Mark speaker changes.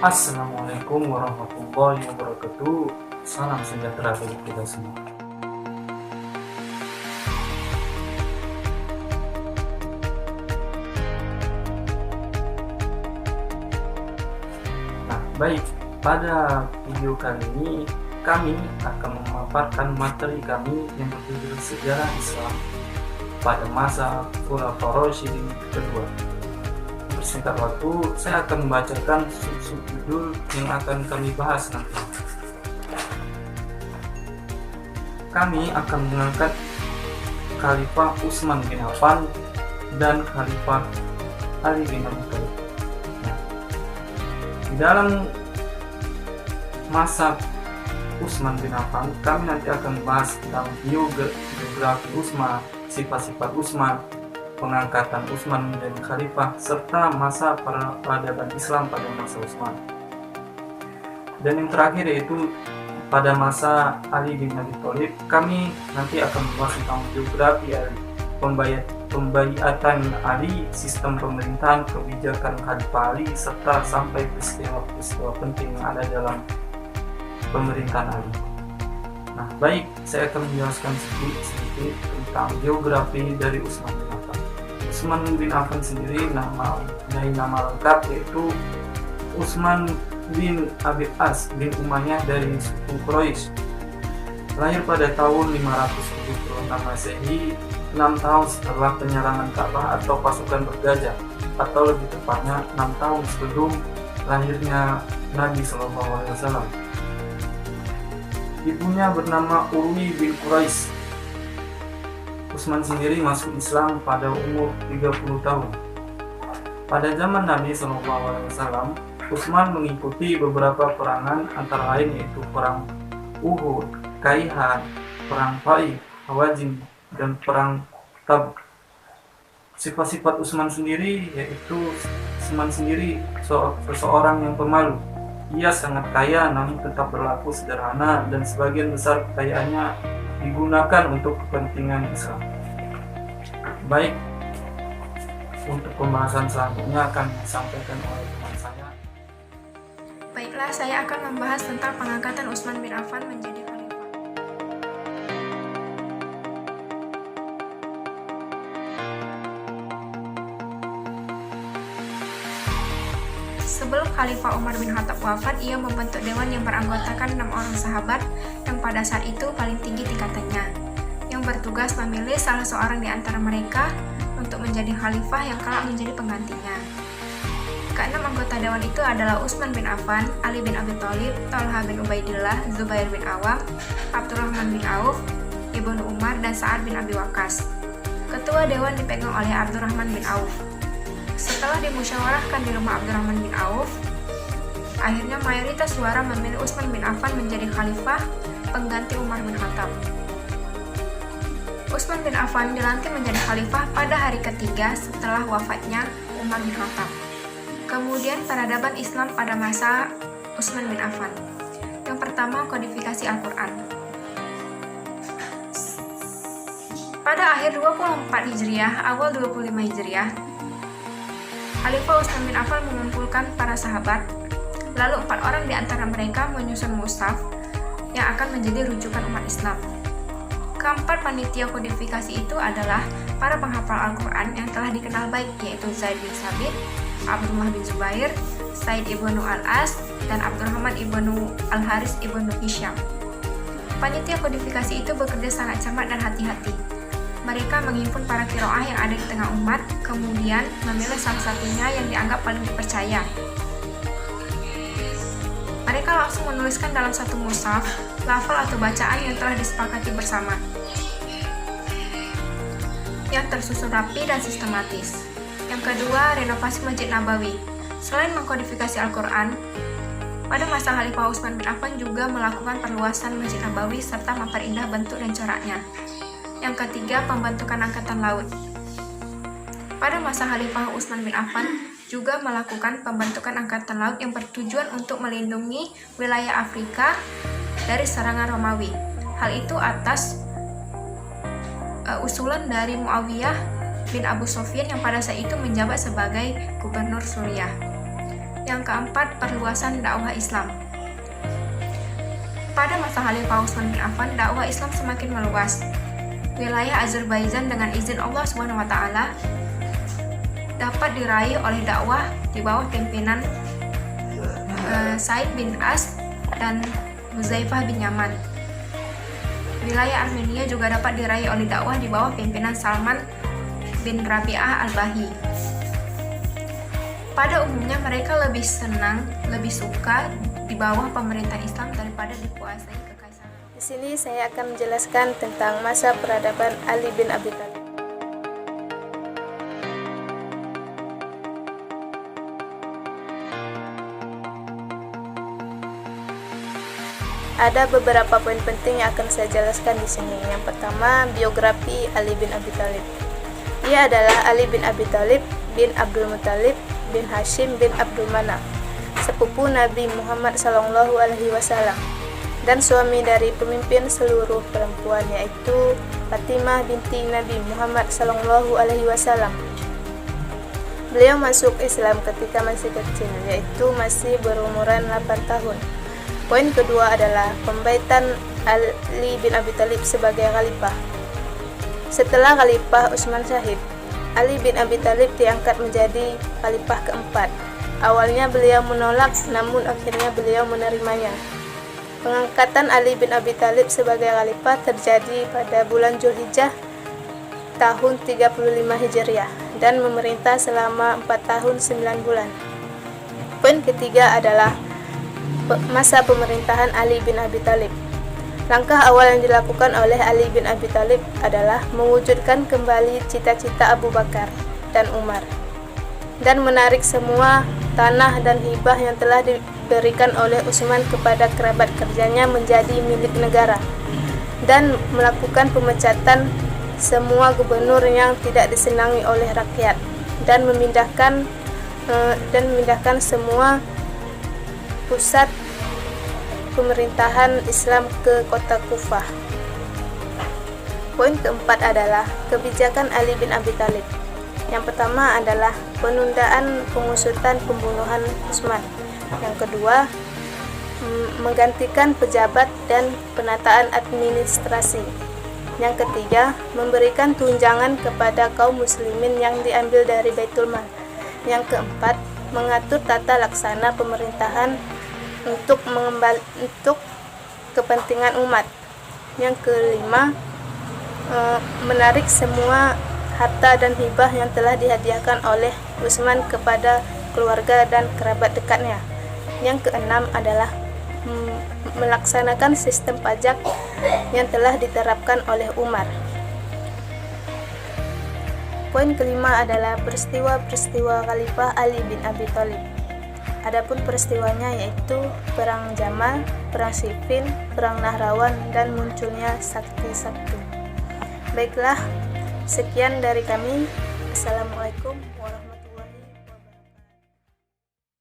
Speaker 1: Assalamualaikum warahmatullahi wabarakatuh. Salam sejahtera bagi kita semua. Nah, baik, pada video kali ini kami akan memaparkan materi kami yang berjudul Sejarah Islam pada masa Khulafaur Rasyidin kedua. Singkat waktu, saya akan membacakan sub-judul yang akan kami bahas nanti. Kami akan mengangkat Khalifah Utsman bin Affan dan Khalifah Ali bin Abi Thalib. Nah, di dalam masa Utsman bin Affan, kami nanti akan membahas tentang biografi Utsman, sifat-sifat Utsman, pengangkatan Utsman menjadi khalifah, serta masa peradaban Islam pada masa Utsman. Dan yang terakhir yaitu pada masa Ali bin Abi Thalib, kami nanti akan membahas tentang biografi Ali, pembaiatan Ali, sistem pemerintahan, kebijakan Khalifah Ali, serta sampai peristiwa-peristiwa penting yang ada dalam pemerintahan Ali. Nah, baik, saya akan menjelaskan sedikit tentang biografi dari Utsman bin Affan. Utsman bin Affan sendiri nama lengkap yaitu Utsman bin Abi As bin Umayyah dari suku Quraisy. Lahir pada tahun 576 Masehi, 6 tahun setelah penyerangan Ka'bah atau pasukan bergajah, atau lebih tepatnya 6 tahun sebelum lahirnya Nabi SAW. Ibunya bernama Urwi bin Quraisy. Utsman sendiri masuk Islam pada umur 30 tahun. Pada zaman Nabi SAW, Utsman mengikuti beberapa perangan antara lain yaitu perang Uhud, Kaihan, perang Taif, Hawazin, dan perang Tabuk. Sifat-sifat Utsman sendiri yaitu Utsman sendiri seseorang yang pemalu. Ia sangat kaya namun tetap berlaku sederhana dan sebagian besar kekayaannya digunakan untuk kepentingan Islam. Baik, untuk pembahasan selanjutnya akan disampaikan oleh teman saya.
Speaker 2: Baiklah, saya akan membahas tentang pengangkatan Utsman bin Affan menjadi khalifah. Sebelum Khalifah Umar bin Khattab wafat, ia membentuk dewan yang beranggotakan 6 orang sahabat yang pada saat itu paling tinggi tingkatannya, yang bertugas memilih salah seorang di antara mereka untuk menjadi khalifah yang kelak menjadi penggantinya. Keenam anggota dewan itu adalah Utsman bin Affan, Ali bin Abi Thalib, Thalha bin Ubaidillah, Zubair bin Awam, Abdurrahman bin Auf, Ibnu Umar, dan Sa'ad bin Abi Waqqas. Ketua dewan dipegang oleh Abdurrahman bin Auf. Setelah dimusyawarahkan di rumah Abdurrahman bin Auf, akhirnya mayoritas suara memilih Utsman bin Affan menjadi khalifah pengganti Umar bin Khattab. Utsman bin Affan dilantik menjadi khalifah pada hari ketiga setelah wafatnya Umar bin Khattab. Kemudian peradaban Islam pada masa Utsman bin Affan. Yang pertama, kodifikasi Al-Quran. Pada akhir 24 Hijriah, awal 25 Hijriah, Khalifah Utsman bin Affan mengumpulkan para sahabat, lalu 4 orang di antara mereka menyusun mushaf yang akan menjadi rujukan umat Islam. Keempat panitia kodifikasi itu adalah para penghafal Al-Quran yang telah dikenal baik, yaitu Zaid bin Sabit, Abdullah bin Zubair, Said ibnu Al-As, dan Abdurrahman ibnu Al-Haris ibnu Hisham. Panitia kodifikasi itu bekerja sangat cermat dan hati-hati. Mereka menghimpun para qiraah yang ada di tengah umat, kemudian memilih salah satunya yang dianggap paling dipercaya. Mereka langsung menuliskan dalam satu mushaf lafal atau bacaan yang telah disepakati bersama, yang tersusun rapi dan sistematis. Yang kedua, renovasi Masjid Nabawi. Selain mengkodifikasi Al-Quran, pada masa Khalifah Utsman bin Affan juga melakukan perluasan Masjid Nabawi serta memperindah bentuk dan coraknya. Yang ketiga, pembentukan Angkatan Laut. Pada masa Khalifah Utsman bin Affan juga melakukan pembentukan Angkatan Laut yang bertujuan untuk melindungi wilayah Afrika dari serangan Romawi. Hal itu atas usulan dari Muawiyah bin Abu Sufyan yang pada saat itu menjabat sebagai gubernur Suriah. Yang keempat, perluasan dakwah Islam. Pada masa Khalifah Utsman bin Affan, dakwah Islam semakin meluas. Wilayah Azerbaijan dengan izin Allah SWT dapat diraih oleh dakwah di bawah pimpinan Said bin As dan Huzaifah bin Yaman. Wilayah Armenia juga dapat diraih oleh dakwah di bawah pimpinan Salman bin Rabi'ah al-Bahi. Pada umumnya mereka lebih suka di bawah pemerintahan Islam daripada dikuasai kekaisaran.
Speaker 3: Di sini saya akan menjelaskan tentang masa peradaban Ali bin Abi Thalib. Ada beberapa poin penting yang akan saya jelaskan di sini. Yang pertama, biografi Ali bin Abi Thalib. Ia adalah Ali bin Abi Thalib bin Abdul Muthalib bin Hashim bin Abdul Manaf, sepupu Nabi Muhammad SAW, dan suami dari pemimpin seluruh perempuan, yaitu Fatimah binti Nabi Muhammad SAW. Beliau masuk Islam ketika masih kecil, yaitu masih berumuran 8 tahun. Poin kedua adalah pembaitan Ali bin Abi Thalib sebagai khalifah. Setelah Khalifah Utsman syahid, Ali bin Abi Thalib diangkat menjadi khalifah keempat. Awalnya beliau menolak, namun akhirnya beliau menerimanya. Pengangkatan Ali bin Abi Thalib sebagai khalifah terjadi pada bulan Zulhijjah tahun 35 Hijriah dan memerintah selama 4 tahun 9 bulan. Poin ketiga adalah masa pemerintahan Ali bin Abi Thalib. Langkah awal yang dilakukan oleh Ali bin Abi Thalib adalah mewujudkan kembali cita-cita Abu Bakar dan Umar dan menarik semua tanah dan hibah yang telah diberikan oleh Utsman kepada kerabat kerjanya menjadi milik negara, dan melakukan pemecatan semua gubernur yang tidak disenangi oleh rakyat, dan memindahkan semua pusat pemerintahan Islam ke kota Kufah. Poin keempat adalah kebijakan Ali bin Abi Thalib. Yang pertama adalah penundaan pengusutan pembunuhan Utsman. Yang kedua, menggantikan pejabat dan penataan administrasi. Yang ketiga, memberikan tunjangan kepada kaum muslimin yang diambil dari Baitul Mal. Yang keempat, mengatur tata laksana pemerintahan untuk kepentingan umat. Yang kelima, menarik semua harta dan hibah yang telah dihadiahkan oleh Utsman kepada keluarga dan kerabat dekatnya. Yang keenam adalah melaksanakan sistem pajak yang telah diterapkan oleh Umar. Poin kelima adalah peristiwa-peristiwa Khalifah Ali bin Abi Thalib. Adapun peristiwanya yaitu Perang Jamal, Perang Siffin, Perang Nahrawan, dan munculnya sakti-sakti. Baiklah, sekian dari kami. Assalamualaikum warahmatullahi wabarakatuh.